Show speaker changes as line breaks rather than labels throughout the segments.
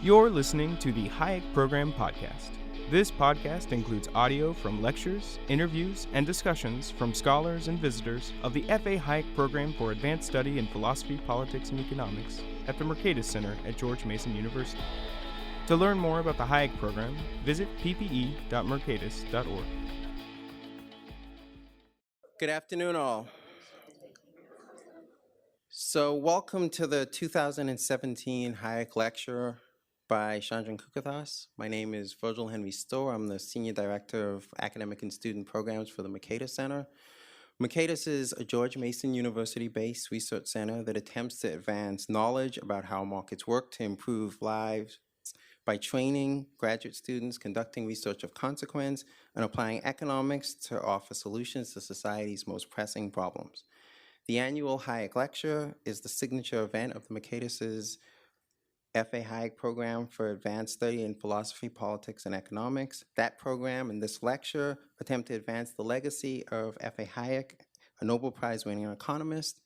You're listening to the Hayek Program Podcast. This podcast includes audio from lectures, interviews, and discussions from scholars and visitors of the F.A. Hayek Program for Advanced Study in Philosophy, Politics, and Economics at the Mercatus Center at George Mason University. To learn more about the Hayek Program, visit ppe.mercatus.org.
Good afternoon, all. So welcome to the 2017 Hayek Lecture by Chandran Kukathas. My name is Virgil Henry Stowe. I'm the Senior Director of Academic and Student Programs for the Mercatus Center. Mercatus is a George Mason University-based research center that attempts to advance knowledge about how markets work to improve lives by training graduate students, conducting research of consequence, and applying economics to offer solutions to society's most pressing problems. The annual Hayek Lecture is the signature event of the Mercatus's F.A. Hayek Program for Advanced Study in Philosophy, Politics, and Economics. That program and this lecture attempt to advance the legacy of F.A. Hayek, a Nobel Prize-winning economist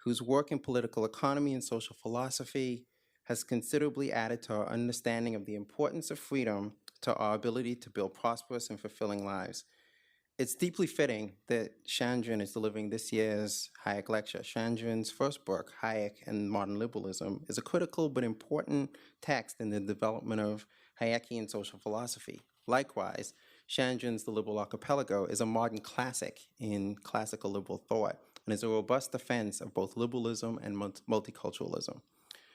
whose work in political economy and social philosophy has considerably added to our understanding of the importance of freedom to our ability to build prosperous and fulfilling lives. It's deeply fitting that Chandran is delivering this year's Hayek Lecture. Chandran's first book, Hayek and Modern Liberalism, is a critical but important text in the development of Hayekian social philosophy. Likewise, Chandran's The Liberal Archipelago is a modern classic in classical liberal thought and is a robust defense of both liberalism and multiculturalism.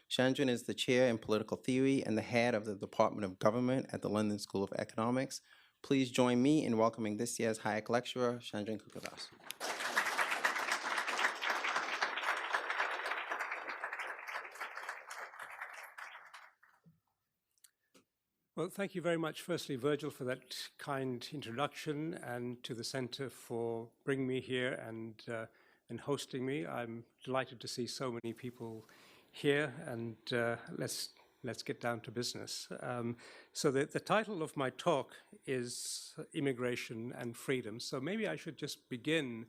Chandran is the chair in political theory and the head of the Department of Government at the London School of Economics. Please join me in welcoming this year's Hayek lecturer, Chandran Kukathas.
Well, thank you very much, firstly, Virgil, for that kind introduction, and to the Center for bringing me here and hosting me. I'm delighted to see so many people here, and let's get down to business. So the title of my talk is Immigration and Freedom. So maybe I should just begin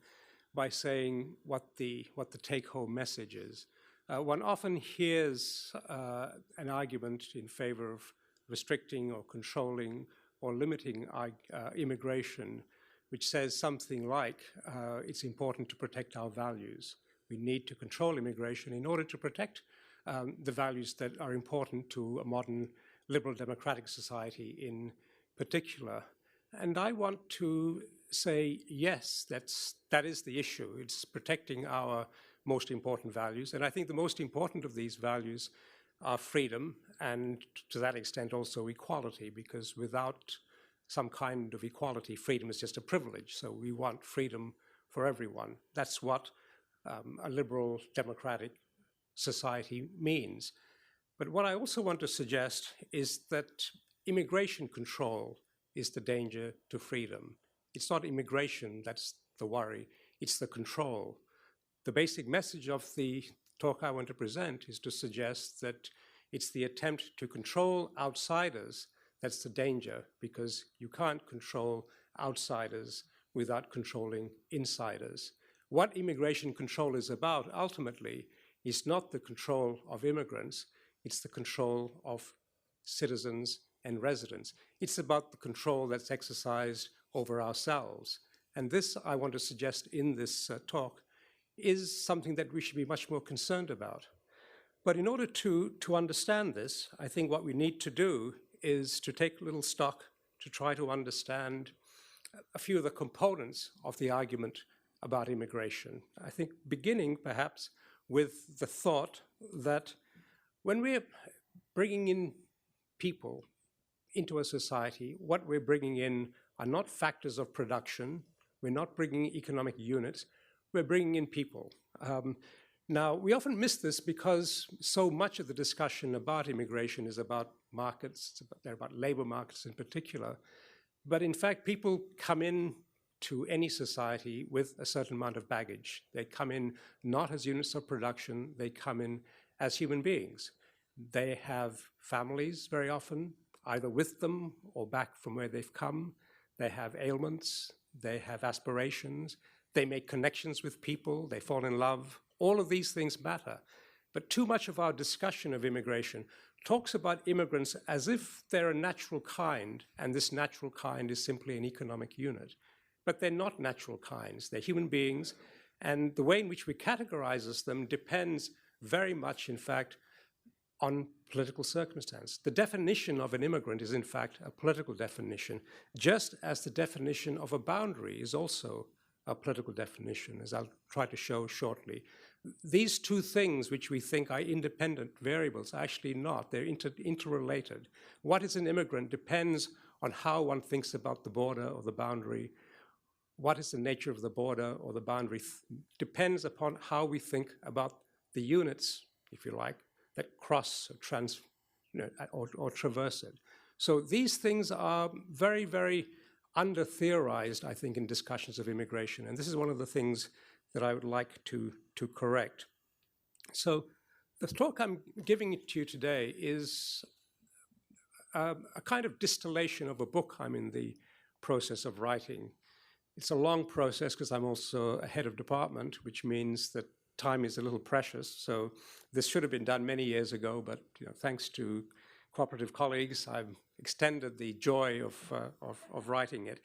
by saying what the take-home message is. One often hears an argument in favor of restricting or controlling or limiting immigration, which says something like, it's important to protect our values. We need to control immigration in order to protect the values that are important to a modern liberal democratic society in particular. And I want to say, yes, that is the issue. It's protecting our most important values. And I think the most important of these values are freedom, and to that extent also equality, because without some kind of equality, freedom is just a privilege. So we want freedom for everyone. That's what a liberal democratic society means. But what I also want to suggest is that immigration control is the danger to freedom. It's not immigration that's the worry, it's the control. The basic message of the talk I want to present is to suggest that it's the attempt to control outsiders that's the danger, because you can't control outsiders without controlling insiders. What immigration control is about, ultimately, is not the control of immigrants, it's the control of citizens and residents. It's about the control that's exercised over ourselves. And this, I want to suggest in this talk, is something that we should be much more concerned about. But in order to understand this, I think what we need to do is to take a little stock to try to understand a few of the components of the argument about immigration. I think beginning, perhaps, with the thought that when we're bringing in people into a society, what we're bringing in are not factors of production, we're not bringing economic units, we're bringing in people. Now, we often miss this because so much of the discussion about immigration is about markets, they're about labor markets in particular. But in fact, people come in to any society with a certain amount of baggage. They come in not as units of production, they come in as human beings. They have families very often, either with them or back from where they've come. They have ailments, they have aspirations, they make connections with people, they fall in love. All of these things matter. But too much of our discussion of immigration talks about immigrants as if they're a natural kind, and this natural kind is simply an economic unit. But they're not natural kinds. They're human beings, and the way in which we categorize them depends very much, in fact, on political circumstance. The definition of an immigrant is, in fact, a political definition, just as the definition of a boundary is also a political definition, as I'll try to show shortly. These two things, which we think are independent variables, are actually not. They're interrelated. What is an immigrant depends on how one thinks about the border or the boundary. What is the nature of the border or the boundary depends upon how we think about the units, if you like, that cross or traverse it. So these things are very, very under-theorized, I think, in discussions of immigration. And this is one of the things that I would like to correct. So the talk I'm giving to you today is a kind of distillation of a book I'm in the process of writing. It's a long process because I'm also a head of department, which means that time is a little precious. So this should have been done many years ago, but thanks to cooperative colleagues, I've extended the joy of writing it.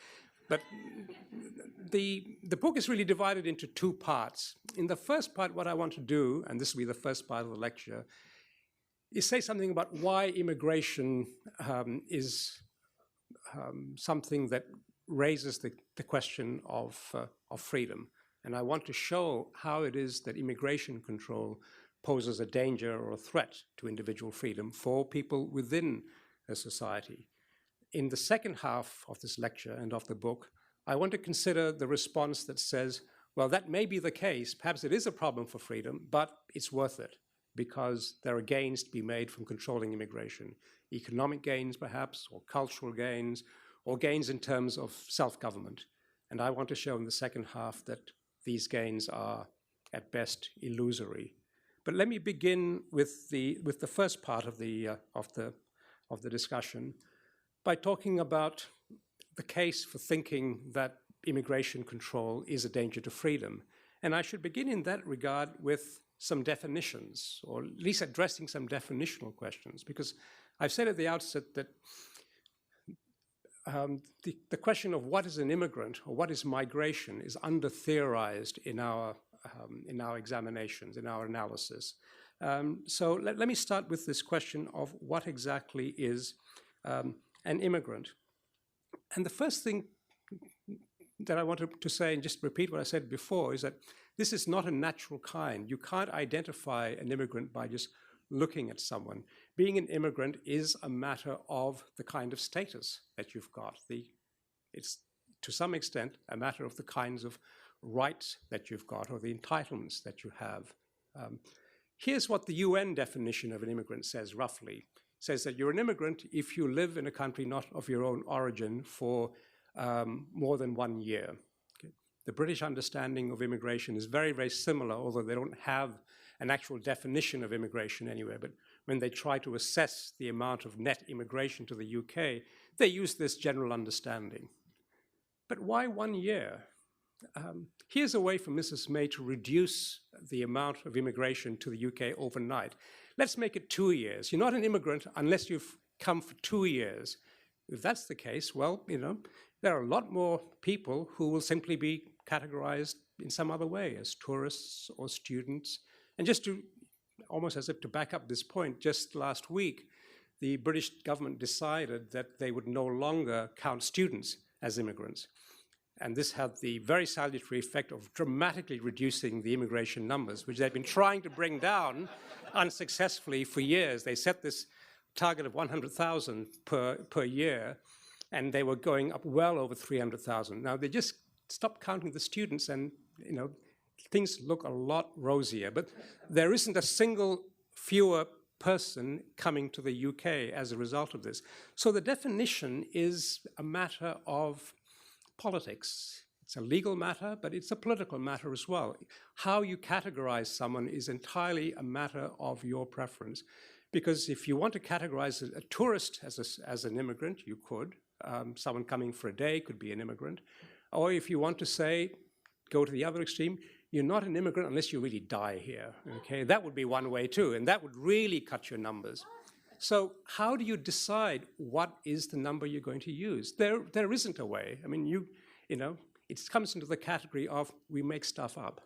But the book is really divided into two parts. In the first part, what I want to do, and this will be the first part of the lecture, is say something about why immigration is something that raises the question of freedom. And I want to show how it is that immigration control poses a danger or a threat to individual freedom for people within a society. In the second half of this lecture and of the book, I want to consider the response that says, well, that may be the case. Perhaps it is a problem for freedom, but it's worth it because there are gains to be made from controlling immigration. Economic gains, perhaps, or cultural gains, or gains in terms of self-government. And I want to show in the second half that these gains are, at best, illusory. But let me begin with the first part of the discussion by talking about the case for thinking that immigration control is a danger to freedom. And I should begin in that regard with some definitions, or at least addressing some definitional questions, because I've said at the outset that the question of what is an immigrant or what is migration is under-theorized in our examinations, in our analysis. So let me start with this question of what exactly is an immigrant. And the first thing that I wanted to say, and just repeat what I said before, is that this is not a natural kind. You can't identify an immigrant by just looking at someone. Being an immigrant is a matter of the kind of status that you've got. It's, to some extent, a matter of the kinds of rights that you've got or the entitlements that you have. Here's what the UN definition of an immigrant says, roughly. It says that you're an immigrant if you live in a country not of your own origin for more than 1 year. Okay? The British understanding of immigration is very, very similar, although they don't have an actual definition of immigration anywhere. But when they try to assess the amount of net immigration to the UK, they use this general understanding. But why 1 year? Here's a way for Mrs. May to reduce the amount of immigration to the UK overnight. Let's make it 2 years. You're not an immigrant unless you've come for 2 years. If that's the case, well, there are a lot more people who will simply be categorized in some other way as tourists or students. And just to, almost as if to back up this point, just last week, the British government decided that they would no longer count students as immigrants. And this had the very salutary effect of dramatically reducing the immigration numbers, which they've been trying to bring down unsuccessfully for years. They set this target of 100,000 per year, and they were going up well over 300,000. Now, they just stopped counting the students, and things look a lot rosier. But there isn't a single fewer person coming to the UK as a result of this. So the definition is a matter of politics. It's a legal matter, but it's a political matter as well. How you categorize someone is entirely a matter of your preference. Because if you want to categorize a tourist as an immigrant, you could. Someone coming for a day could be an immigrant. Or if you want to say, go to the other extreme, you're not an immigrant unless you really die here. Okay, that would be one way too, and that would really cut your numbers. So how do you decide what is the number you're going to use? There isn't a way. I mean, you know, it comes into the category of we make stuff up.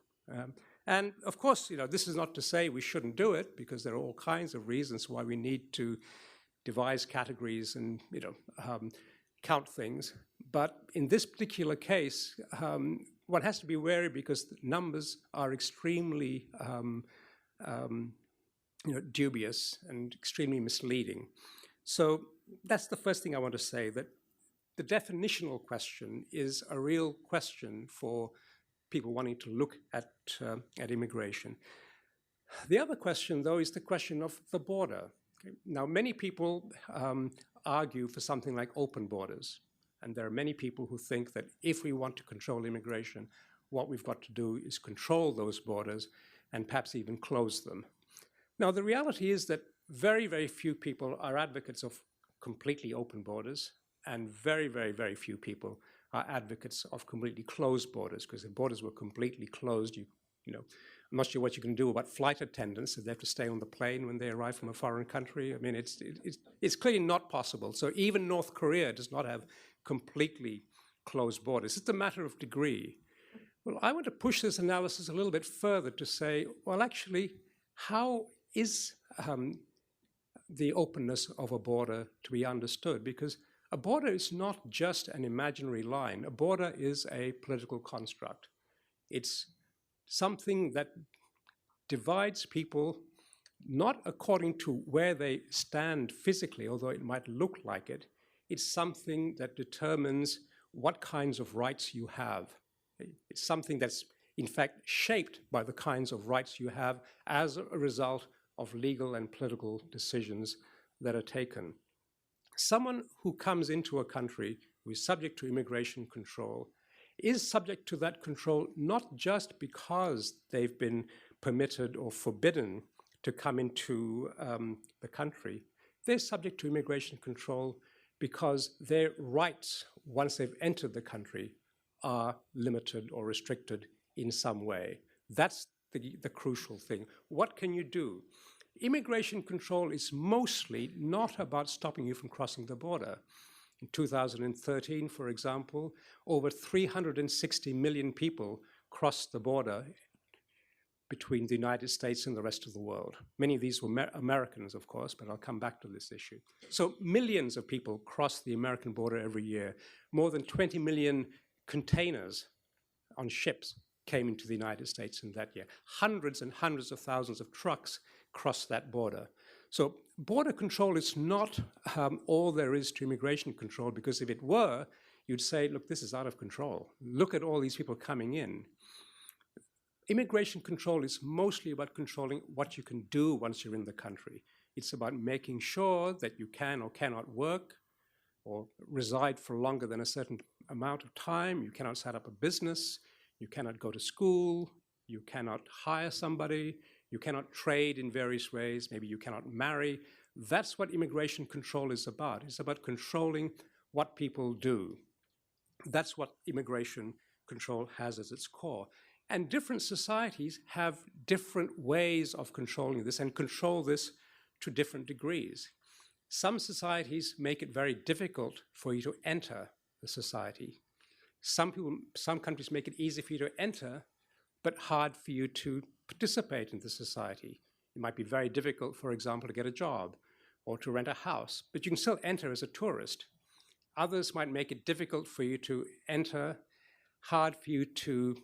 And of course, this is not to say we shouldn't do it, because there are all kinds of reasons why we need to devise categories and count things. But in this particular case, one has to be wary, because numbers are extremely dubious and extremely misleading. So that's the first thing I want to say, that the definitional question is a real question for people wanting to look at immigration. The other question, though, is the question of the border. Okay? Now, many people argue for something like open borders. And there are many people who think that if we want to control immigration, what we've got to do is control those borders and perhaps even close them. Now, the reality is that very, very few people are advocates of completely open borders, and very, very, very few people are advocates of completely closed borders, because if borders were completely closed, I'm not sure what you can do about flight attendants if they have to stay on the plane when they arrive from a foreign country. I mean, it's clearly not possible. So even North Korea does not have completely closed borders. It's a matter of degree. Well, I want to push this analysis a little bit further to say, well, actually, how is the openness of a border to be understood? Because a border is not just an imaginary line. A border is a political construct. It's something that divides people not according to where they stand physically, although it might look like it. It's something that determines what kinds of rights you have. It's something that's, in fact, shaped by the kinds of rights you have as a result of legal and political decisions that are taken. Someone who comes into a country who is subject to immigration control is subject to that control not just because they've been permitted or forbidden to come into the country. They're subject to immigration control because their rights, once they've entered the country, are limited or restricted in some way. That's the crucial thing. What can you do? Immigration control is mostly not about stopping you from crossing the border. In 2013, for example, over 360 million people crossed the border between the United States and the rest of the world. Many of these were Americans, of course, but I'll come back to this issue. So millions of people cross the American border every year. More than 20 million containers on ships came into the United States in that year. Hundreds and hundreds of thousands of trucks crossed that border. So border control is not all there is to immigration control, because if it were, you'd say, look, this is out of control. Look at all these people coming in. Immigration control is mostly about controlling what you can do once you're in the country. It's about making sure that you can or cannot work or reside for longer than a certain amount of time. You cannot set up a business. You cannot go to school. You cannot hire somebody. You cannot trade in various ways. Maybe you cannot marry. That's what immigration control is about. It's about controlling what people do. That's what immigration control has as its core. And different societies have different ways of controlling this and control this to different degrees. Some societies make it very difficult for you to enter the society. Some countries make it easy for you to enter, but hard for you to participate in the society. It might be very difficult, for example, to get a job or to rent a house, but you can still enter as a tourist. Others might make it difficult for you to enter, hard for you to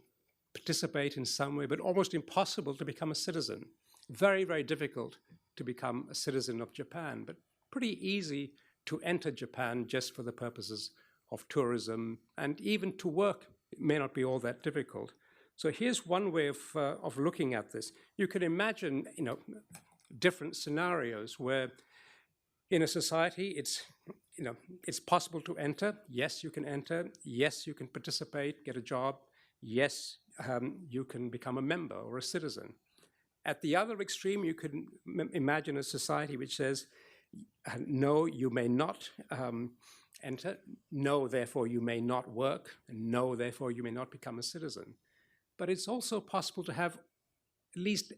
participate in some way, but almost impossible to become a citizen. Very, very difficult to become a citizen of Japan, but pretty easy to enter Japan just for the purposes of tourism, and even to work. It may not be all that difficult. So here's one way of looking at this. You can imagine, different scenarios where in a society it's possible to enter. Yes, you can enter. Yes, you can participate, get a job. Yes, you can become a member or a citizen. At the other extreme, you can imagine a society which says, no, you may not enter. No, therefore, you may not work. And no, therefore, you may not become a citizen. But it's also possible to have at least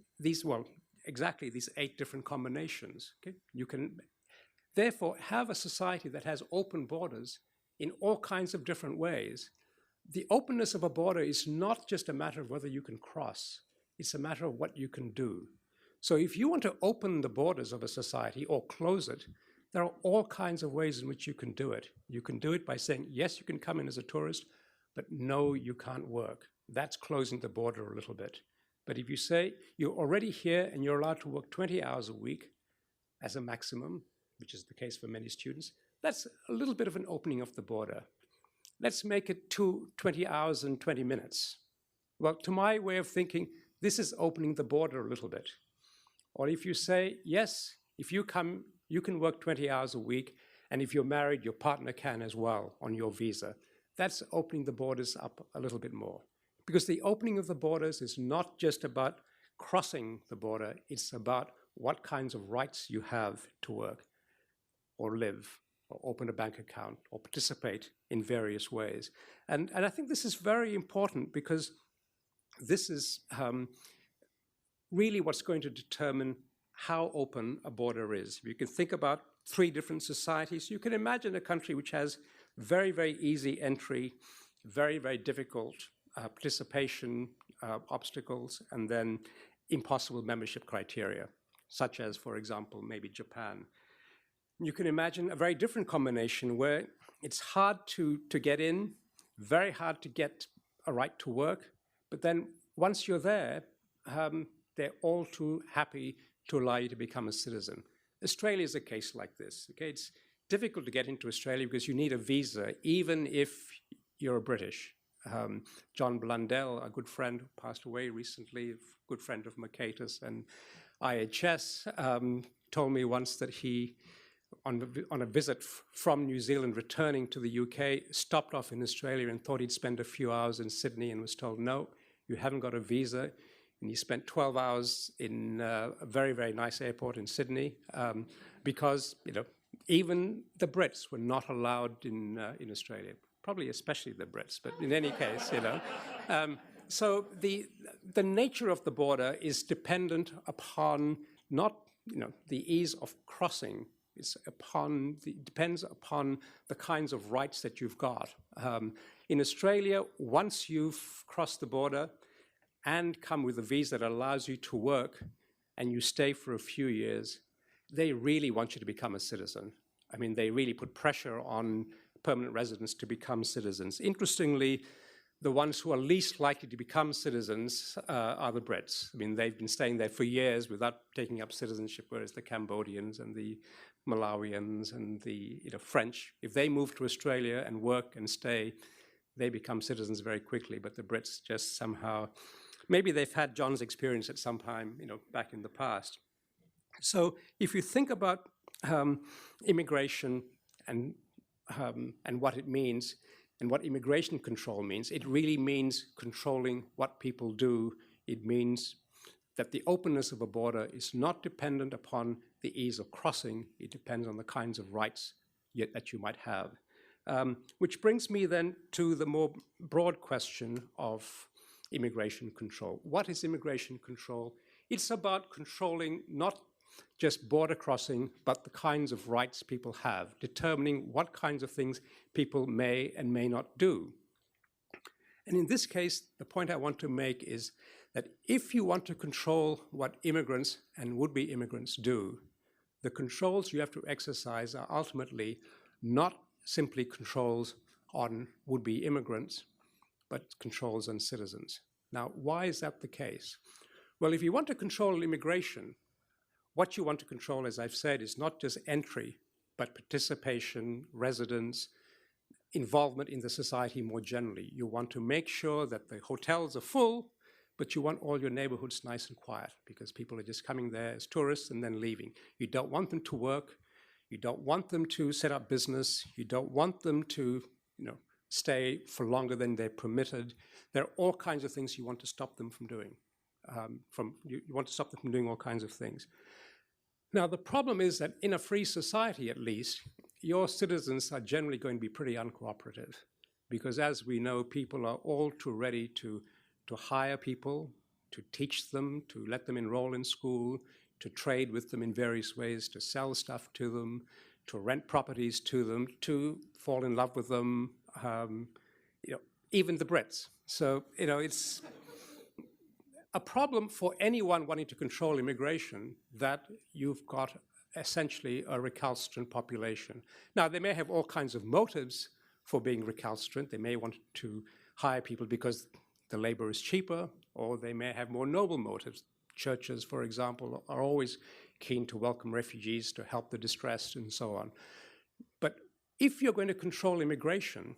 exactly these 8 different combinations. Okay? You can therefore have a society that has open borders in all kinds of different ways. The openness of a border is not just a matter of whether you can cross, it's a matter of what you can do. So if you want to open the borders of a society or close it, there are all kinds of ways in which you can do it. You can do it by saying, yes, you can come in as a tourist, but no, you can't work. That's closing the border a little bit. But if you say you're already here and you're allowed to work 20 hours a week as a maximum, which is the case for many students, that's a little bit of an opening of the border. Let's make it 20 hours and 20 minutes. Well, to my way of thinking, this is opening the border a little bit. Or if you say, yes, if you come, you can work 20 hours a week, and if you're married, your partner can as well on your visa. That's opening the borders up a little bit more. Because the opening of the borders is not just about crossing the border, it's about what kinds of rights you have to work or live or open a bank account or participate in various ways. And I think this is very important because this is really what's going to determine how open a border is. You can think about 3 different societies. You can imagine a country which has very, very easy entry, very, very difficult participation obstacles, and then impossible membership criteria, such as, for example, maybe Japan. You can imagine a very different combination where it's hard to get in, very hard to get a right to work, but then once you're there, they're all too happy to allow you to become a citizen. Australia is a case like this. Okay? It's difficult to get into Australia because you need a visa, even if you're British. John Blundell, a good friend who passed away recently, a good friend of Kukathas and IHS, told me once that he, on a visit from New Zealand returning to the UK, stopped off in Australia and thought he'd spend a few hours in Sydney and was told, no, you haven't got a visa. And he spent 12 hours in a very, very nice airport in Sydney because, even the Brits were not allowed in Australia, probably especially the Brits, but in any case, So the nature of the border is dependent upon not, the ease of crossing. It depends upon the kinds of rights that you've got. In Australia, once you've crossed the border and come with a visa that allows you to work and you stay for a few years, they really want you to become a citizen. I mean, they really put pressure on permanent residents to become citizens. Interestingly, the ones who are least likely to become citizens are the Brits. I mean, they've been staying there for years without taking up citizenship, whereas the Cambodians and the Malawians and the French, if they move to Australia and work and stay, they become citizens very quickly. But the Brits just somehow, maybe they've had John's experience at some time, back in the past. So if you think about immigration and what it means and what immigration control means, it really means controlling what people do. It means that the openness of a border is not dependent upon the ease of crossing. It depends on the kinds of rights that you might have. Which brings me then to the more broad question of immigration control. What is immigration control? It's about controlling not just border crossing, but the kinds of rights people have, determining what kinds of things people may and may not do. And in this case, the point I want to make is that if you want to control what immigrants and would-be immigrants do, the controls you have to exercise are ultimately not simply controls on would-be immigrants, but controls on citizens. Now, why is that the case? Well, if you want to control immigration, what you want to control, as I've said, is not just entry, but participation, residence, involvement in the society more generally. You want to make sure that the hotels are full, but you want all your neighborhoods nice and quiet because people are just coming there as tourists and then leaving. You don't want them to work. You don't want them to set up business. You don't want them to, stay for longer than they're permitted. There are all kinds of things you want to stop them from doing. You want to stop them from doing all kinds of things. Now, the problem is that in a free society, at least, your citizens are generally going to be pretty uncooperative because, as we know, people are all too ready to hire people, to teach them, to let them enroll in school, to trade with them in various ways, to sell stuff to them, to rent properties to them, to fall in love with them, even the Brits. So, it's a problem for anyone wanting to control immigration that you've got essentially a recalcitrant population. Now, they may have all kinds of motives for being recalcitrant. They may want to hire people because the labor is cheaper, or they may have more noble motives. Churches, for example, are always keen to welcome refugees, to help the distressed, and so on. But if you're going to control immigration,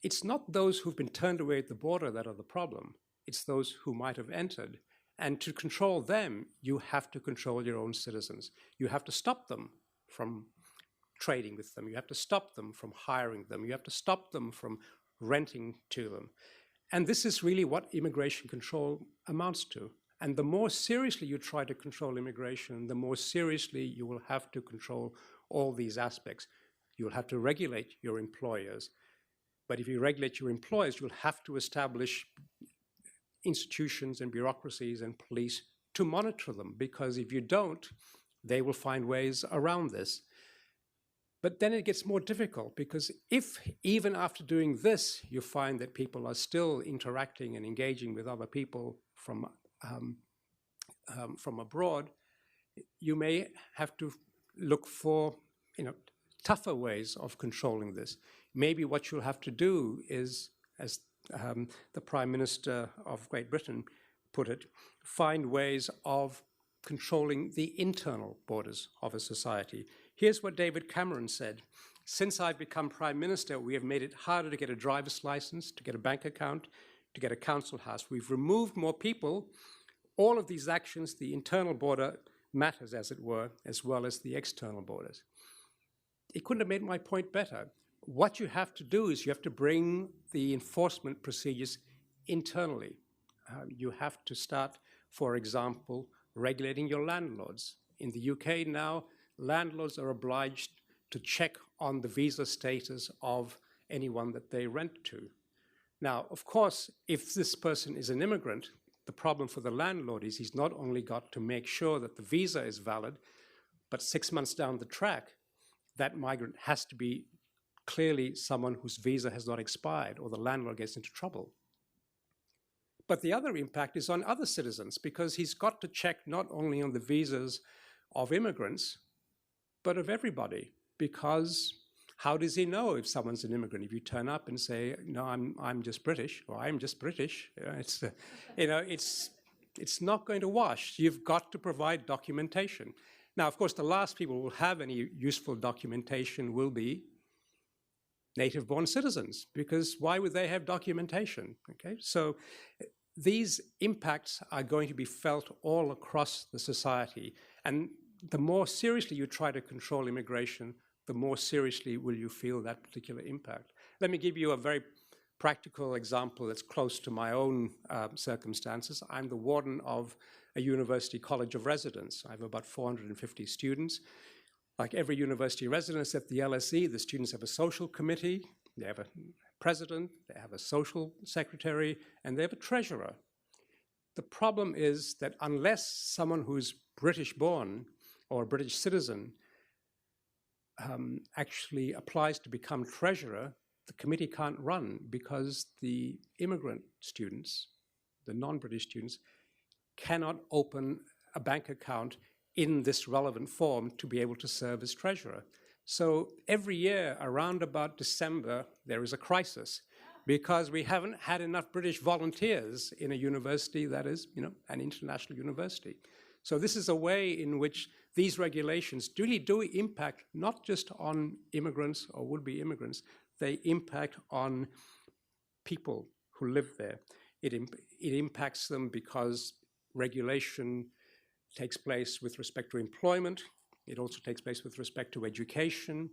it's not those who've been turned away at the border that are the problem. It's those who might have entered. And to control them, you have to control your own citizens. You have to stop them from trading with them. You have to stop them from hiring them. You have to stop them from renting to them. And this is really what immigration control amounts to. And the more seriously you try to control immigration, the more seriously you will have to control all these aspects. You'll have to regulate your employers. But if you regulate your employers, you'll have to establish institutions and bureaucracies and police to monitor them, because if you don't, they will find ways around this. But then it gets more difficult, because if even after doing this, you find that people are still interacting and engaging with other people from abroad, you may have to look for tougher ways of controlling this. Maybe what you'll have to do is, as the Prime Minister of Great Britain put it, find ways of controlling the internal borders of a society. Here's what David Cameron said: "Since I've become Prime Minister, we have made it harder to get a driver's license, to get a bank account, to get a council house. We've removed more people. All of these actions, the internal border matters, as it were, as well as the external borders." He couldn't have made my point better. What you have to do is you have to bring the enforcement procedures internally. You have to start, for example, regulating your landlords. In the UK now, landlords are obliged to check on the visa status of anyone that they rent to. Now, of course, if this person is an immigrant, the problem for the landlord is he's not only got to make sure that the visa is valid, but 6 months down the track, that migrant has to be clearly someone whose visa has not expired, or the landlord gets into trouble. But the other impact is on other citizens, because he's got to check not only on the visas of immigrants, but of everybody. Because how does he know if someone's an immigrant? If you turn up and say, "No, I'm just British," or "I'm just British," it's not going to wash. You've got to provide documentation. Now, of course, the last people who will have any useful documentation will be native-born citizens, because why would they have documentation? Okay, so these impacts are going to be felt all across the society, and the more seriously you try to control immigration, the more seriously will you feel that particular impact. Let me give you a very practical example that's close to my own circumstances. I'm the warden of a university college of residence. I have about 450 students. Like every university residence at the LSE, the students have a social committee, they have a president, they have a social secretary, and they have a treasurer. The problem is that unless someone who's British-born or a British citizen actually applies to become treasurer, the committee can't run, because the immigrant students, the non-British students, cannot open a bank account in this relevant form to be able to serve as treasurer. So every year around about December, there is a crisis, because we haven't had enough British volunteers in a university that is, an international university. So this is a way in which these regulations really do impact not just on immigrants or would-be immigrants, they impact on people who live there. It impacts them because regulation takes place with respect to employment. It also takes place with respect to education.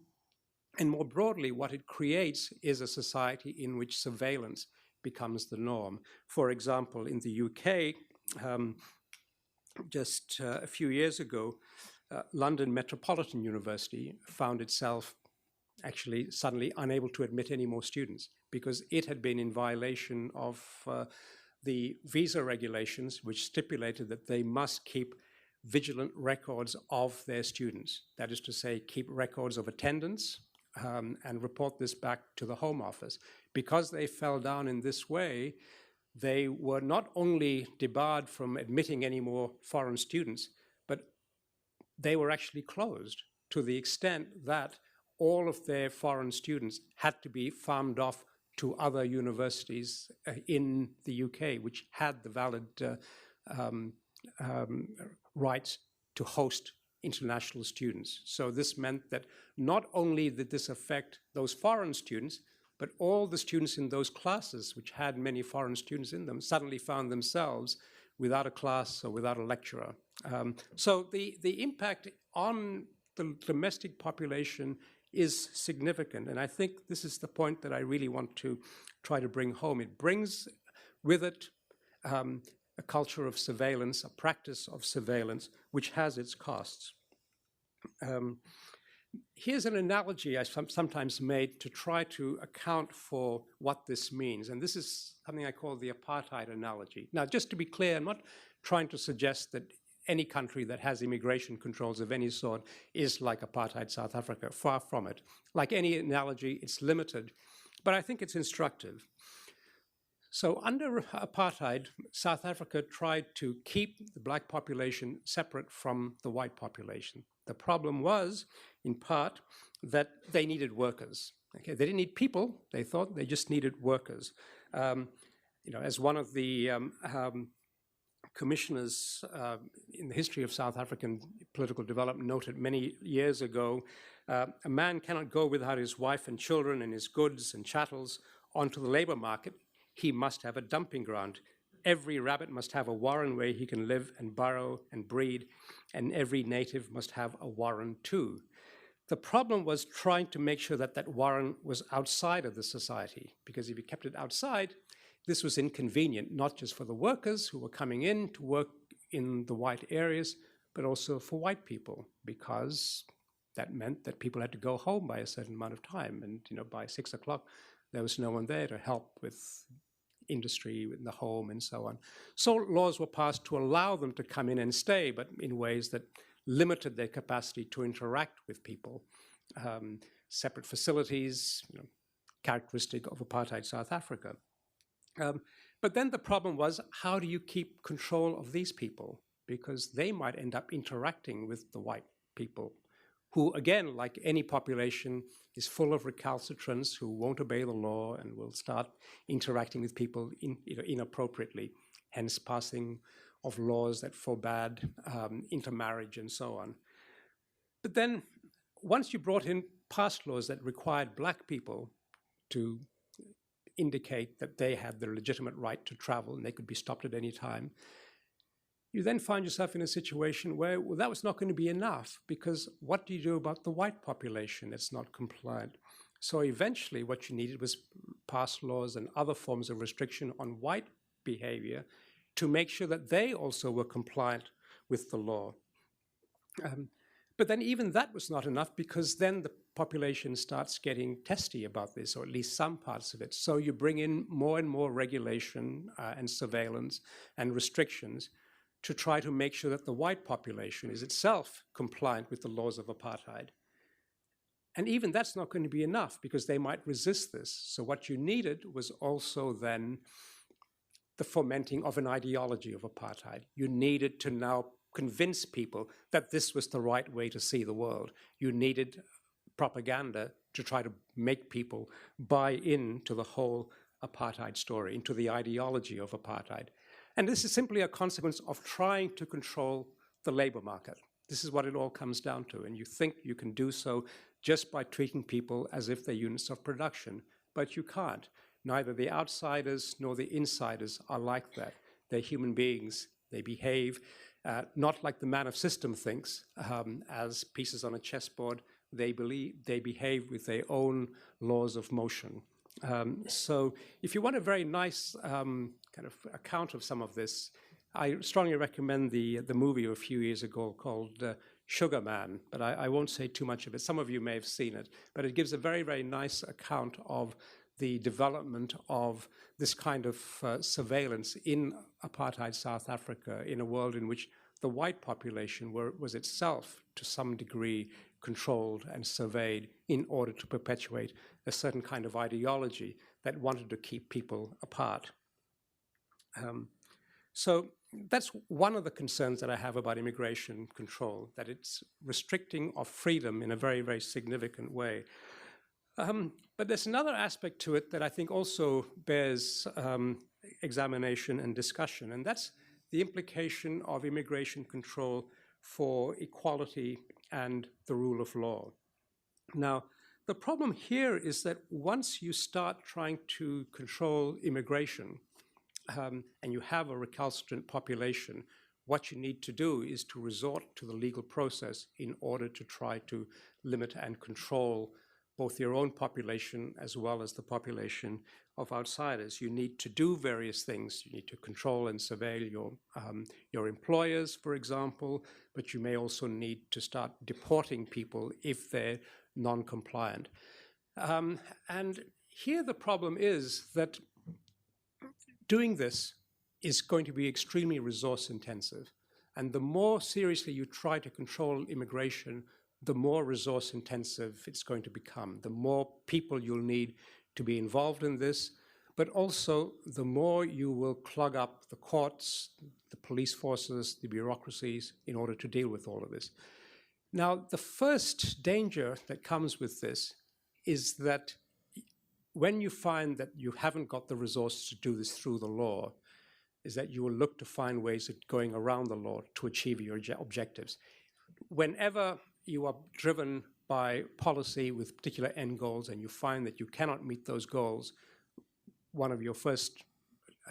And more broadly, what it creates is a society in which surveillance becomes the norm. For example, in the UK, just a few years ago, London Metropolitan University found itself actually suddenly unable to admit any more students, because it had been in violation of the visa regulations, which stipulated that they must keep vigilant records of their students. That is to say, keep records of attendance and report this back to the Home Office. Because they fell down in this way, they were not only debarred from admitting any more foreign students, but they were actually closed to the extent that all of their foreign students had to be farmed off to other universities in the UK, which had the valid rights to host international students. So this meant that not only did this affect those foreign students, but all the students in those classes, which had many foreign students in them, suddenly found themselves without a class or without a lecturer. So the impact on the domestic population is significant. And I think this is the point that I really want to try to bring home. It brings with it a culture of surveillance, a practice of surveillance, which has its costs. Here's an analogy I sometimes made to try to account for what this means. And this is something I call the apartheid analogy. Now, just to be clear, I'm not trying to suggest that any country that has immigration controls of any sort is like apartheid South Africa. Far from it. Like any analogy, it's limited, but I think it's instructive. So under apartheid, South Africa tried to keep the black population separate from the white population. The problem was, in part, that they needed workers. Okay? They didn't need people, they thought, they just needed workers. As one of the commissioners in the history of South African political development noted many years ago, a man cannot go without his wife and children and his goods and chattels onto the labor market. He must have a dumping ground. Every rabbit must have a warren where he can live and burrow and breed, and every native must have a warren too. The problem was trying to make sure that that warren was outside of the society, because if you kept it outside, this was inconvenient, not just for the workers who were coming in to work in the white areas, but also for white people, because that meant that people had to go home by a certain amount of time. And by 6 o'clock, there was no one there to help with industry in the home and so on. So laws were passed to allow them to come in and stay, but in ways that limited their capacity to interact with people. Separate facilities, characteristic of apartheid South Africa. But then the problem was, how do you keep control of these people? Because they might end up interacting with the white people, who, again, like any population, is full of recalcitrants who won't obey the law and will start interacting with people inappropriately, hence passing of laws that forbade intermarriage and so on. But then, once you brought in past laws that required black people to indicate that they had the legitimate right to travel and they could be stopped at any time, you then find yourself in a situation where, well, that was not going to be enough, because what do you do about the white population that's not compliant? So eventually what you needed was pass laws and other forms of restriction on white behavior to make sure that they also were compliant with the law. But then even that was not enough, because then the population starts getting testy about this, or at least some parts of it. So you bring in more and more regulation and surveillance and restrictions to try to make sure that the white population is itself compliant with the laws of apartheid. And even that's not going to be enough, because they might resist this. So what you needed was also then the fomenting of an ideology of apartheid. You needed to now convince people that this was the right way to see the world. You needed propaganda to try to make people buy into the whole apartheid story, into the ideology of apartheid. And this is simply a consequence of trying to control the labor market. This is what it all comes down to. And you think you can do so just by treating people as if they're units of production, but you can't. Neither the outsiders nor the insiders are like that. They're human beings. They behave not like the man of system thinks, as pieces on a chessboard. They behave with their own laws of motion. So if you want a very nice kind of account of some of this, I strongly recommend the movie of a few years ago called Sugar Man, but I won't say too much of it. Some of you may have seen it, but it gives a very, very nice account of the development of this kind of surveillance in apartheid South Africa, in a world in which the white population was itself, to some degree, controlled and surveyed in order to perpetuate a certain kind of ideology that wanted to keep people apart. So that's one of the concerns that I have about immigration control, that it's restricting of freedom in a very, very significant way. But there's another aspect to it that I think also bears examination and discussion, and that's the implication of immigration control for equality and the rule of law. Now, the problem here is that once you start trying to control immigration, and you have a recalcitrant population, what you need to do is to resort to the legal process in order to try to limit and control both your own population as well as the population of outsiders. You need to do various things. You need to control and surveil your employers, for example, but you may also need to start deporting people if they're non-compliant. And here the problem is that doing this is going to be extremely resource intensive. And the more seriously you try to control immigration, the more resource intensive it's going to become, the more people you'll need to be involved in this, but also the more you will clog up the courts, the police forces, the bureaucracies in order to deal with all of this. Now, the first danger that comes with this is that when you find that you haven't got the resources to do this through the law, is that you will look to find ways of going around the law to achieve your objectives. Whenever you are driven by policy with particular end goals and you find that you cannot meet those goals, one of your first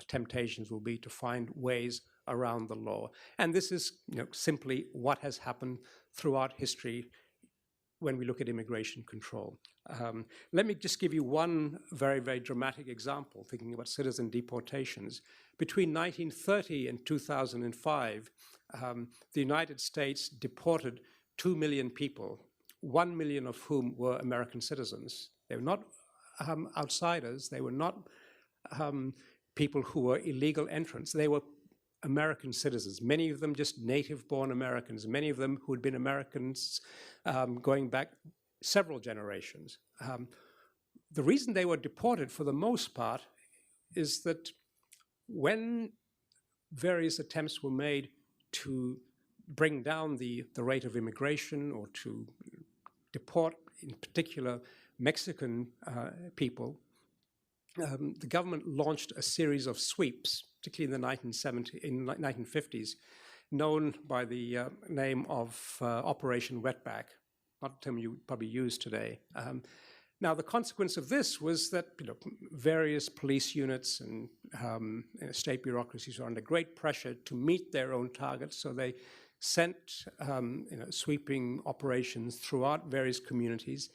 temptations will be to find ways around the law. And this is simply what has happened throughout history when we look at immigration control. Let me just give you one very, very dramatic example, thinking about citizen deportations. Between 1930 and 2005, the United States deported 2 million people, 1 million of whom were American citizens. They were not outsiders. They were not people who were illegal entrants. They were American citizens, many of them just native-born Americans, many of them who had been Americans going back several generations. The reason they were deported, for the most part, is that when various attempts were made to bring down the rate of immigration or to deport, in particular, Mexican people, the government launched a series of sweeps, particularly in the 1950s, known by the name of Operation Wetback, not a term you would probably use today. Now, the consequence of this was that various police units and state bureaucracies were under great pressure to meet their own targets, so they sent sweeping operations throughout various communities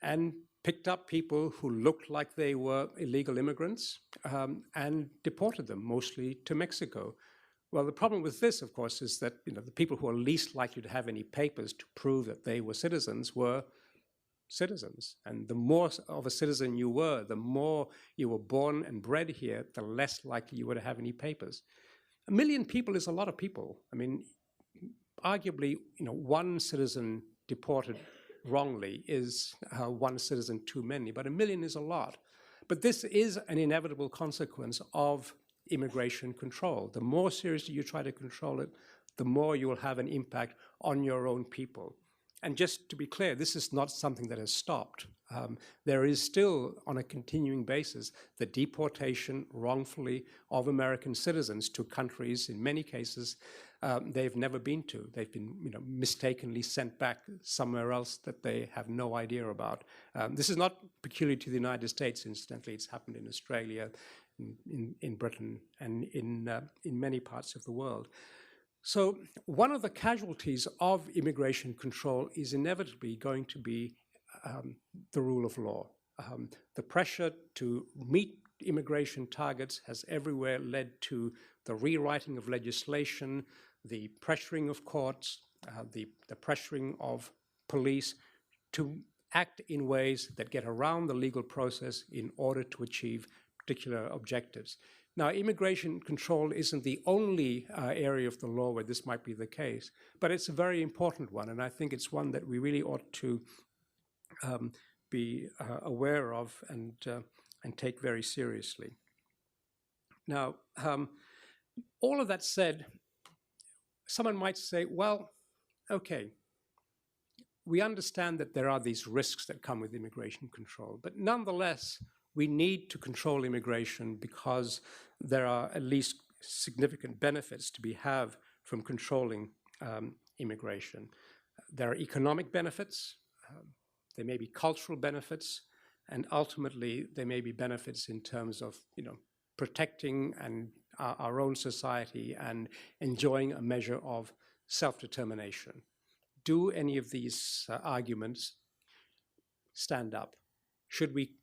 and picked up people who looked like they were illegal immigrants and deported them, mostly to Mexico. Well, the problem with this, of course, is that the people who are least likely to have any papers to prove that they were citizens were citizens. And the more of a citizen you were, the more you were born and bred here, the less likely you were to have any papers. 1 million people is a lot of people. I mean, arguably, one citizen deported wrongly is one citizen too many, but 1 million is a lot. But this is an inevitable consequence of immigration control. The more seriously you try to control it, the more you will have an impact on your own people. And just to be clear, this is not something that has stopped. There is still, on a continuing basis, the deportation wrongfully of American citizens to countries, in many cases, they've never been to. They've been mistakenly sent back somewhere else that they have no idea about. This is not peculiar to the United States, incidentally. It's happened in Australia, in Britain, and in many parts of the world. So one of the casualties of immigration control is inevitably going to be the rule of law. The pressure to meet immigration targets has everywhere led to the rewriting of legislation, the pressuring of courts, the pressuring of police to act in ways that get around the legal process in order to achieve particular objectives. Now, immigration control isn't the only area of the law where this might be the case, but it's a very important one, and I think it's one that we really ought to be aware of and take very seriously. Now, all of that said, someone might say, well, okay, we understand that there are these risks that come with immigration control, but nonetheless, we need to control immigration because there are at least significant benefits to be had from controlling immigration. There are economic benefits, there may be cultural benefits, and ultimately there may be benefits in terms of, protecting and our own society and enjoying a measure of self-determination. Do any of these arguments stand up? Should we,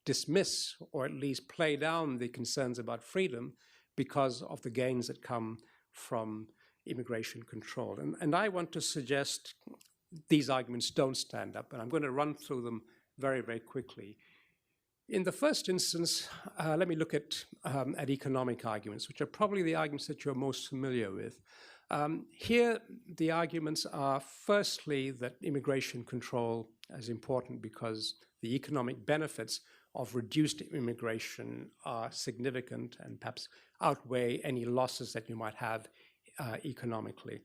dismiss or at least play down the concerns about freedom because of the gains that come from immigration control? And I want to suggest these arguments don't stand up, and I'm going to run through them very, very quickly. In the first instance, let me look at economic arguments, which are probably the arguments that you're most familiar with. Here, the arguments are firstly that immigration control is important because the economic benefits of reduced immigration are significant and perhaps outweigh any losses that you might have economically.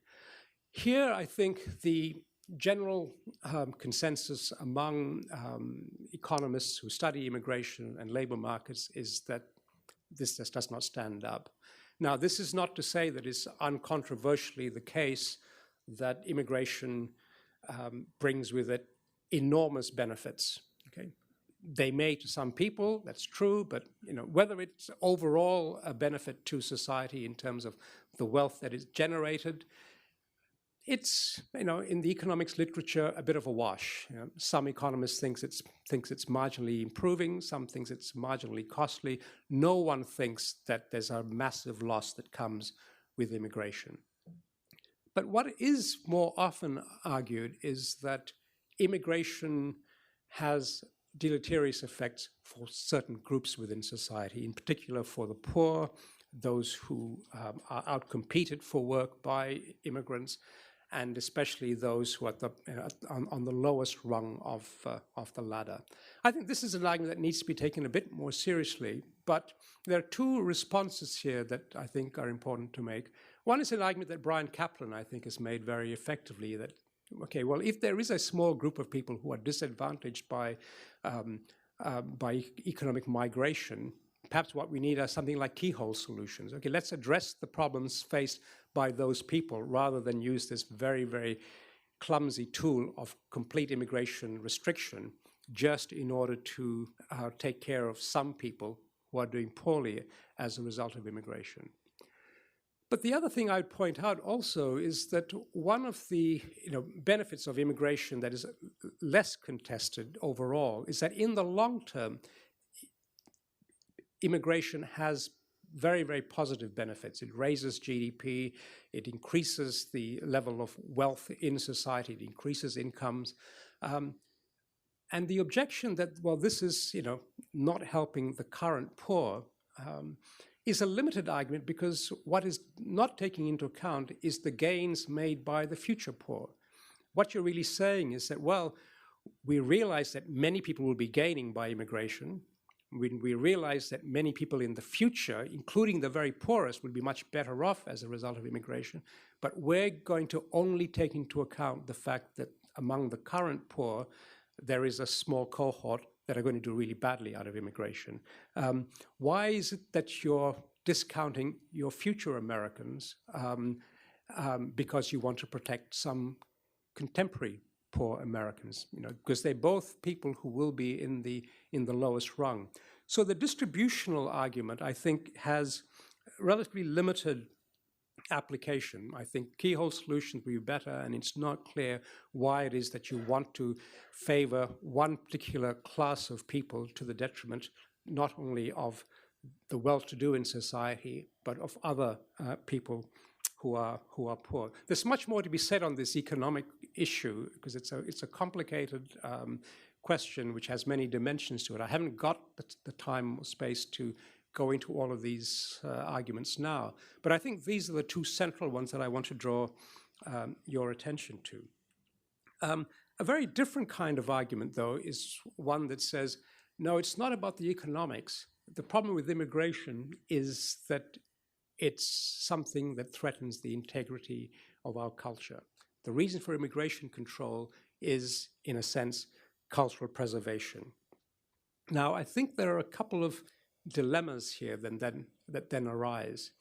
Here, I think the general consensus among economists who study immigration and labor markets is that this just does not stand up. Now, this is not to say that it's uncontroversially the case that immigration brings with it enormous benefits. Okay? They may to some people, that's true, but whether it's overall a benefit to society in terms of the wealth that is generated, it's, in the economics literature, a bit of a wash. Some economists thinks it's marginally improving, some thinks it's marginally costly. No one thinks that there's a massive loss that comes with immigration. But what is more often argued is that immigration has deleterious effects for certain groups within society, in particular for the poor, those who are outcompeted for work by immigrants, and especially those who are on the lowest rung of the ladder. I think this is an argument that needs to be taken a bit more seriously, but there are two responses here that I think are important to make. One is an argument that Brian Kaplan, I think, has made very effectively, that, okay, well, if there is a small group of people who are disadvantaged by economic migration, perhaps what we need are something like keyhole solutions. Okay, let's address the problems faced by those people rather than use this very, very clumsy tool of complete immigration restriction just in order to take care of some people who are doing poorly as a result of immigration. But the other thing I'd point out also is that one of the benefits of immigration that is less contested overall is that in the long term, immigration has very, very positive benefits. It raises GDP, it increases the level of wealth in society, it increases incomes. And the objection that, well, this is not helping the current poor is a limited argument, because what is not taking into account is the gains made by the future poor. What you're really saying is that, well, we realize that many people will be gaining by immigration. We realize that many people in the future, including the very poorest, will be much better off as a result of immigration. But we're going to only take into account the fact that among the current poor, there is a small cohort that are going to do really badly out of immigration. Why is it that you're discounting your future Americans because you want to protect some contemporary poor Americans? Because they're both people who will be in the lowest rung. So the distributional argument, I think, has relatively limited application. I think keyhole solutions will be better, and it's not clear why it is that you want to favor one particular class of people to the detriment not only of the well-to-do in society, but of other people who are poor. There's much more to be said on this economic issue because it's a complicated question which has many dimensions to it. I haven't got the time or space to go into all of these arguments now, but I think these are the two central ones that I want to draw your attention to. A very different kind of argument, though, is one that says, no, it's not about the economics. The problem with immigration is that it's something that threatens the integrity of our culture. The reason for immigration control is, in a sense, cultural preservation. Now, I think there are a couple of dilemmas here that then arise.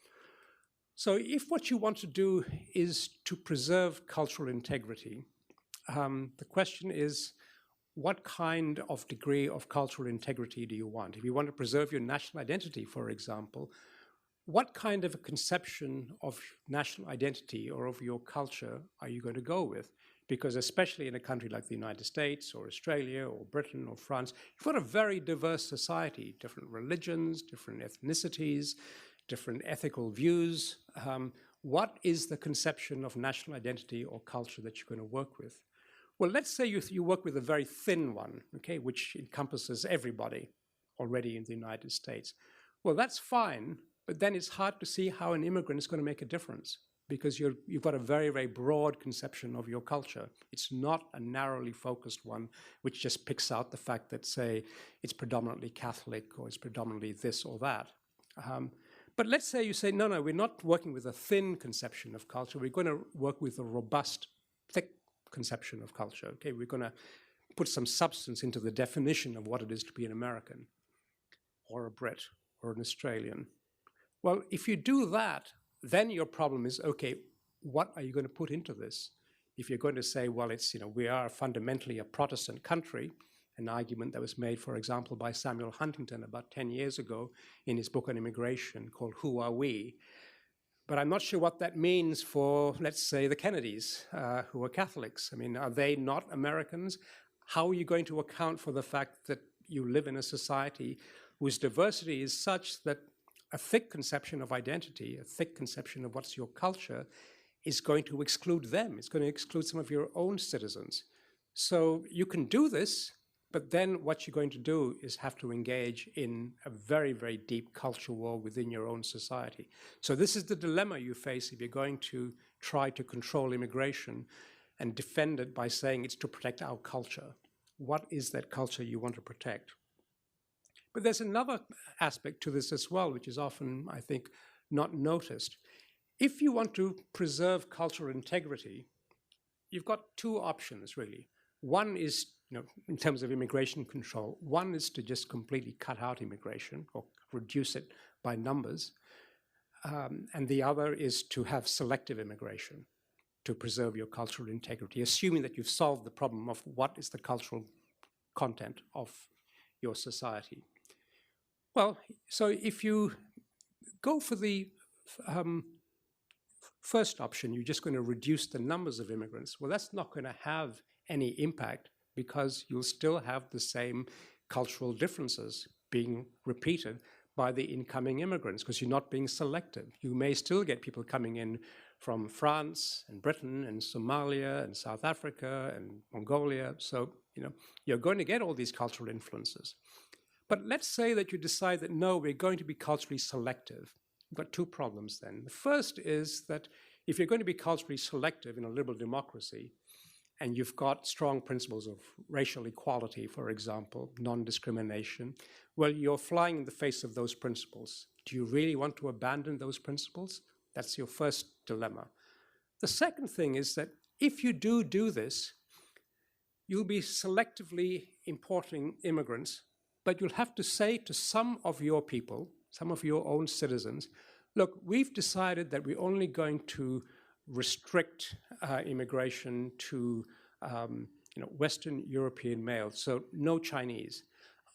So if what you want to do is to preserve cultural integrity, the question is, what kind of degree of cultural integrity do you want? If you want to preserve your national identity, for example, what kind of a conception of national identity or of your culture are you going to go with? Because especially in a country like the United States or Australia or Britain or France, you've got a very diverse society, different religions, different ethnicities, different ethical views. What is the conception of national identity or culture that you're going to work with? Well, let's say you work with a very thin one, okay, which encompasses everybody already in the United States. Well, that's fine, but then it's hard to see how an immigrant is going to make a difference because you've got a very, very broad conception of your culture. It's not a narrowly focused one which just picks out the fact that, say, it's predominantly Catholic or it's predominantly this or that. But let's say you say, no, we're not working with a thin conception of culture. We're going to work with a robust, thick conception of culture. Okay, we're going to put some substance into the definition of what it is to be an American or a Brit or an Australian. Well, if you do that, then your problem is, okay, what are you going to put into this? If you're going to say, well, it's, we are fundamentally a Protestant country, an argument that was made, for example, by Samuel Huntington about 10 years ago in his book on immigration called Who Are We? But I'm not sure what that means for, let's say, the Kennedys, who are Catholics. I mean, are they not Americans? How are you going to account for the fact that you live in a society whose diversity is such that a thick conception of identity, a thick conception of what's your culture, is going to exclude them? It's going to exclude some of your own citizens. So you can do this, but then what you're going to do is have to engage in a very, very deep culture war within your own society. So this is the dilemma you face if you're going to try to control immigration and defend it by saying it's to protect our culture. What is that culture you want to protect? But there's another aspect to this as well, which is often, I think, not noticed. If you want to preserve cultural integrity, you've got two options, really. One is, in terms of immigration control, one is to just completely cut out immigration or reduce it by numbers. And the other is to have selective immigration to preserve your cultural integrity, assuming that you've solved the problem of what is the cultural content of your society. Well, so if you go for the first option, you're just going to reduce the numbers of immigrants. Well, that's not going to have any impact because you'll still have the same cultural differences being repeated by the incoming immigrants because you're not being selective. You may still get people coming in from France and Britain and Somalia and South Africa and Mongolia. So, you're going to get all these cultural influences. But let's say that you decide that, no, we're going to be culturally selective. You've got two problems then. The first is that if you're going to be culturally selective in a liberal democracy, and you've got strong principles of racial equality, for example, non-discrimination, well, you're flying in the face of those principles. Do you really want to abandon those principles? That's your first dilemma. The second thing is that if you do this, you'll be selectively importing immigrants, but you'll have to say to some of your people, some of your own citizens, look, we've decided that we're only going to restrict immigration to Western European males, so no Chinese.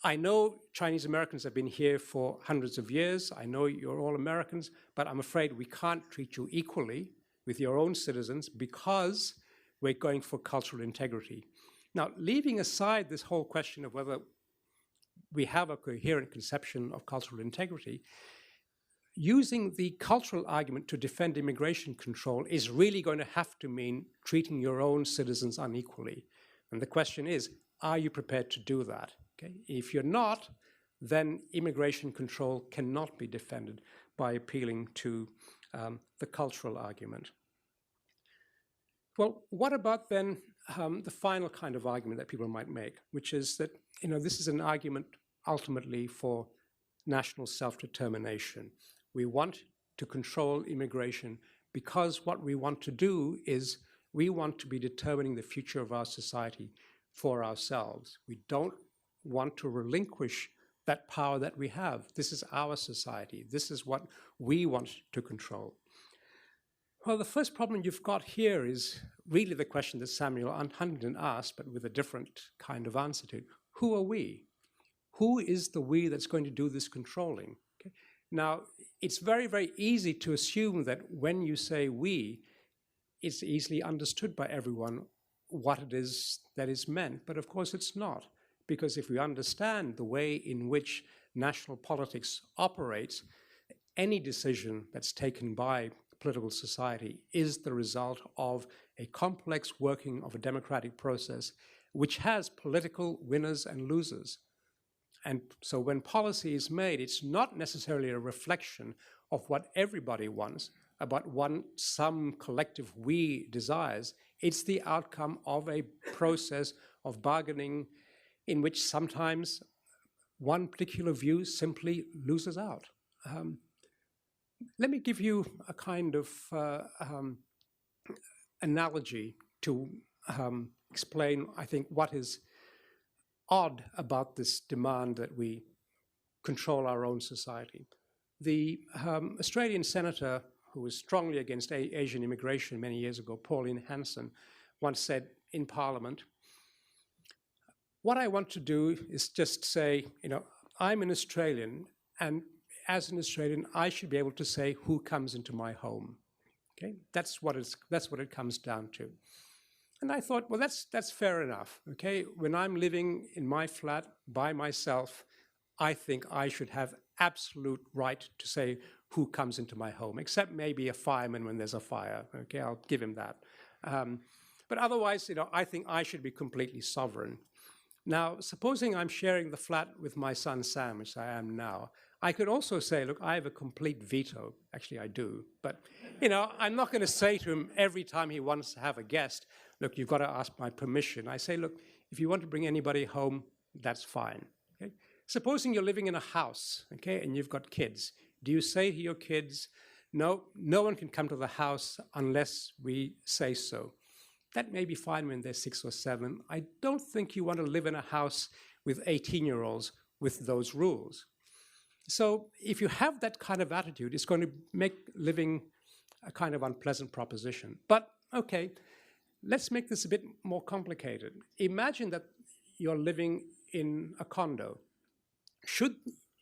I know Chinese Americans have been here for hundreds of years. I know you're all Americans, but I'm afraid we can't treat you equally with your own citizens because we're going for cultural integrity. Now, leaving aside this whole question of whether we have a coherent conception of cultural integrity, using the cultural argument to defend immigration control is really going to have to mean treating your own citizens unequally. And the question is, are you prepared to do that? Okay? If you're not, then immigration control cannot be defended by appealing to the cultural argument. Well, what about then the final kind of argument that people might make, which is that this is an argument ultimately for national self-determination. We want to control immigration because what we want to do is we want to be determining the future of our society for ourselves. We don't want to relinquish that power that we have. This is our society. This is what we want to control. Well, the first problem you've got here is really the question that Samuel Huntington asked, but with a different kind of answer to it. Who are we? Who is the we that's going to do this controlling? Okay? Now, it's very, very easy to assume that when you say we, it's easily understood by everyone what it is that is meant. But of course, it's not. Because if we understand the way in which national politics operates, any decision that's taken by political society is the result of a complex working of a democratic process which has political winners and losers. And so when policy is made, it's not necessarily a reflection of what everybody wants, about what some collective we desires. It's the outcome of a process of bargaining in which sometimes one particular view simply loses out. Let me give you a kind of analogy to explain, I think, what is odd about this demand that we control our own society. The Australian senator who was strongly against Asian immigration many years ago, Pauline Hanson, once said in Parliament, what I want to do is just say, I'm an Australian, and as an Australian, I should be able to say who comes into my home. Okay, that's what it comes down to. And I thought, well, that's fair enough. Okay, when I'm living in my flat by myself, I think I should have absolute right to say who comes into my home, except maybe a fireman when there's a fire. Okay, I'll give him that. But otherwise, I think I should be completely sovereign. Now, supposing I'm sharing the flat with my son Sam, which I am now, I could also say, look, I have a complete veto. Actually, I do. But, I'm not going to say to him every time he wants to have a guest, look, you've got to ask my permission. I say, look, if you want to bring anybody home, that's fine. Okay? Supposing you're living in a house, okay, and you've got kids. Do you say to your kids, no one can come to the house unless we say so? That may be fine when they're 6 or 7. I don't think you want to live in a house with 18-year-olds with those rules. So if you have that kind of attitude, it's going to make living a kind of unpleasant proposition. But, okay, let's make this a bit more complicated. Imagine that you're living in a condo. Should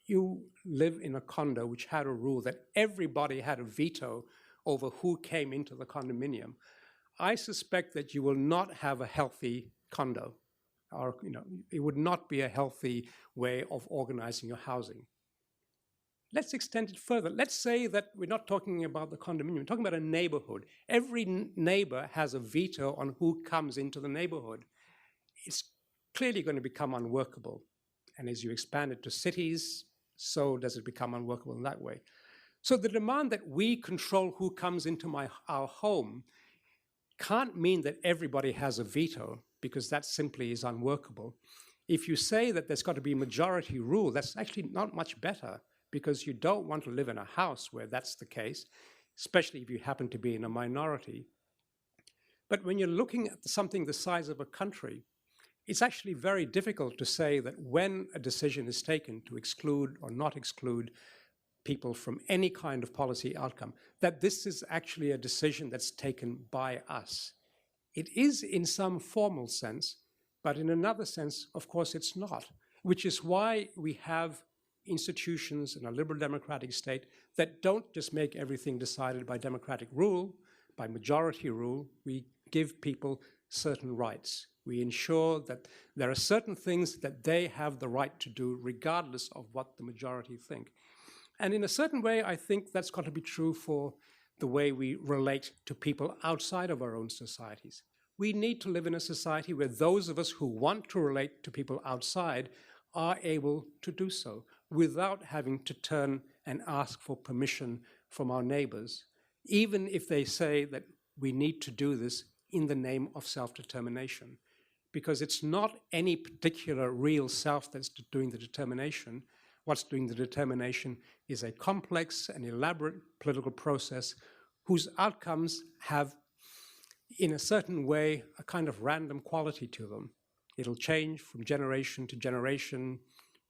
you live in a condo which had a rule that everybody had a veto over who came into the condominium, I suspect that you will not have a healthy condo, or it would not be a healthy way of organizing your housing. Let's extend it further. Let's say that we're not talking about the condominium, we're talking about a neighborhood. Every neighbor has a veto on who comes into the neighborhood. It's clearly going to become unworkable. And as you expand it to cities, so does it become unworkable in that way. So the demand that we control who comes into our home can't mean that everybody has a veto, because that simply is unworkable. If you say that there's got to be majority rule, that's actually not much better, because you don't want to live in a house where that's the case, especially if you happen to be in a minority. But when you're looking at something the size of a country, it's actually very difficult to say that when a decision is taken to exclude or not exclude people from any kind of policy outcome, that this is actually a decision that's taken by us. It is in some formal sense, but in another sense, of course, it's not, which is why we have institutions in a liberal democratic state that don't just make everything decided by democratic rule, by majority rule. We give people certain rights. We ensure that there are certain things that they have the right to do regardless of what the majority think. And in a certain way, I think that's got to be true for the way we relate to people outside of our own societies. We need to live in a society where those of us who want to relate to people outside are able to do so without having to turn and ask for permission from our neighbors, even if they say that we need to do this in the name of self-determination. Because it's not any particular real self that's doing the determination. What's doing the determination is a complex and elaborate political process whose outcomes have, in a certain way, a kind of random quality to them. It'll change from generation to generation,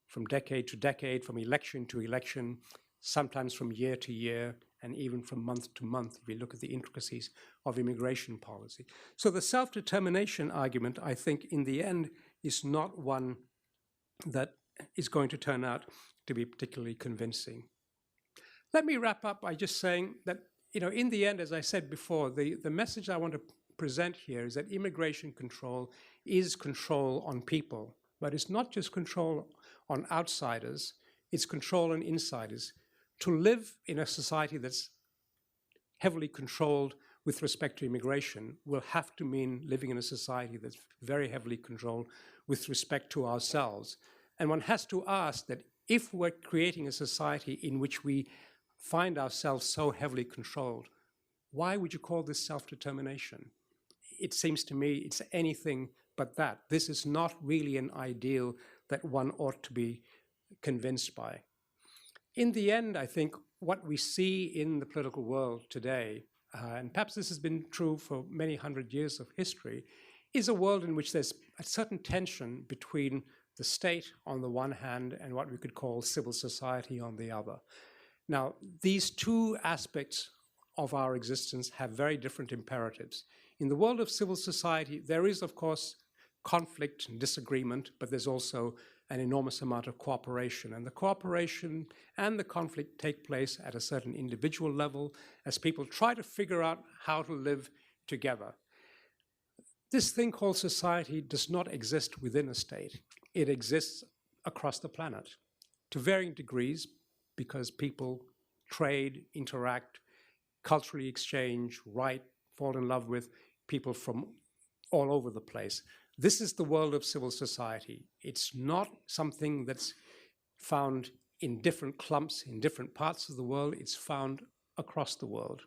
from decade to decade, from election to election, sometimes from year to year, and even from month to month, if we look at the intricacies of immigration policy. So the self-determination argument, I think, in the end, is not one that is going to turn out to be particularly convincing. Let me wrap up by just saying that, in the end, as I said before, the message I want to present here is that immigration control is control on people, but it's not just control on outsiders, it's control on insiders. To live in a society that's heavily controlled with respect to immigration will have to mean living in a society that's very heavily controlled with respect to ourselves. And one has to ask that if we're creating a society in which we find ourselves so heavily controlled, why would you call this self-determination? It seems to me it's anything but that. This is not really an ideal that one ought to be convinced by. In the end, I think what we see in the political world today, and perhaps this has been true for many hundred years of history, is a world in which there's a certain tension between the state on the one hand and what we could call civil society on the other. Now, these two aspects of our existence have very different imperatives. In the world of civil society, there is, of course, conflict and disagreement, but there's also an enormous amount of cooperation. And the cooperation and the conflict take place at a certain individual level as people try to figure out how to live together. This thing called society does not exist within a state. It exists across the planet to varying degrees because people trade, interact, culturally exchange, write, fall in love with people from all over the place. This is the world of civil society. It's not something that's found in different clumps in different parts of the world. It's found across the world.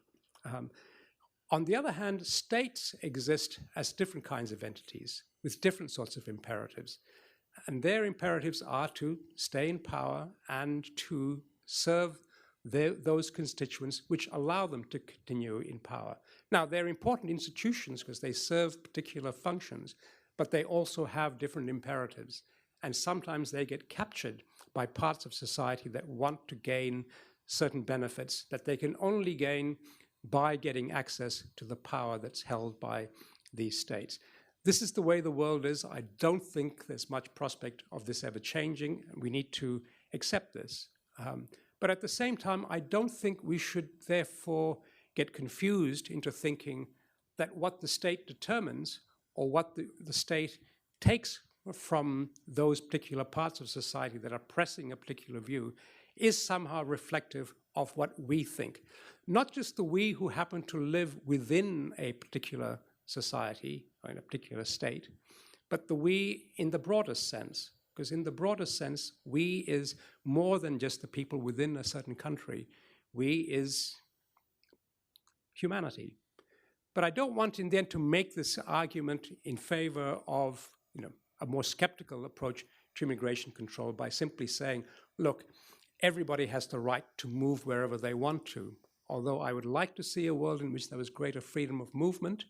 On the other hand, states exist as different kinds of entities with different sorts of imperatives. And their imperatives are to stay in power and to serve those constituents which allow them to continue in power. Now, they're important institutions because they serve particular functions, but they also have different imperatives. And sometimes they get captured by parts of society that want to gain certain benefits that they can only gain by getting access to the power that's held by these states. This is the way the world is. I don't think there's much prospect of this ever changing. We need to accept this. But at the same time, I don't think we should therefore get confused into thinking that what the state determines or what the state takes from those particular parts of society that are pressing a particular view is somehow reflective of what we think. Not just the we who happen to live within a particular society or in a particular state, but the we in the broadest sense. Because in the broadest sense, we is more than just the people within a certain country. We is humanity. But I don't want in the end to make this argument in favor of a more skeptical approach to immigration control by simply saying, look, everybody has the right to move wherever they want to. Although I would like to see a world in which there was greater freedom of movement,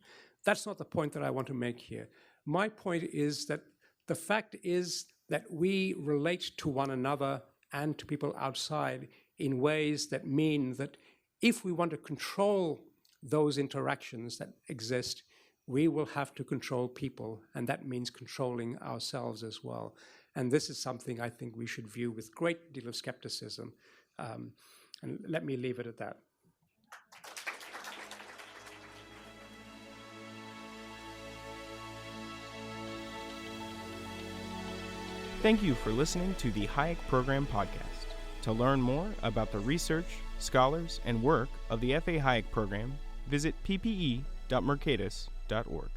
that's not the point that I want to make here. My point is that the fact is that we relate to one another and to people outside in ways that mean that if we want to control those interactions that exist, we will have to control people, and that means controlling ourselves as well. And this is something I think we should view with a great deal of skepticism. And let me leave it at that.
Thank you for listening to the Hayek Program Podcast. To learn more about the research, scholars, and work of the F.A. Hayek program, visit ppe.mercatus.org.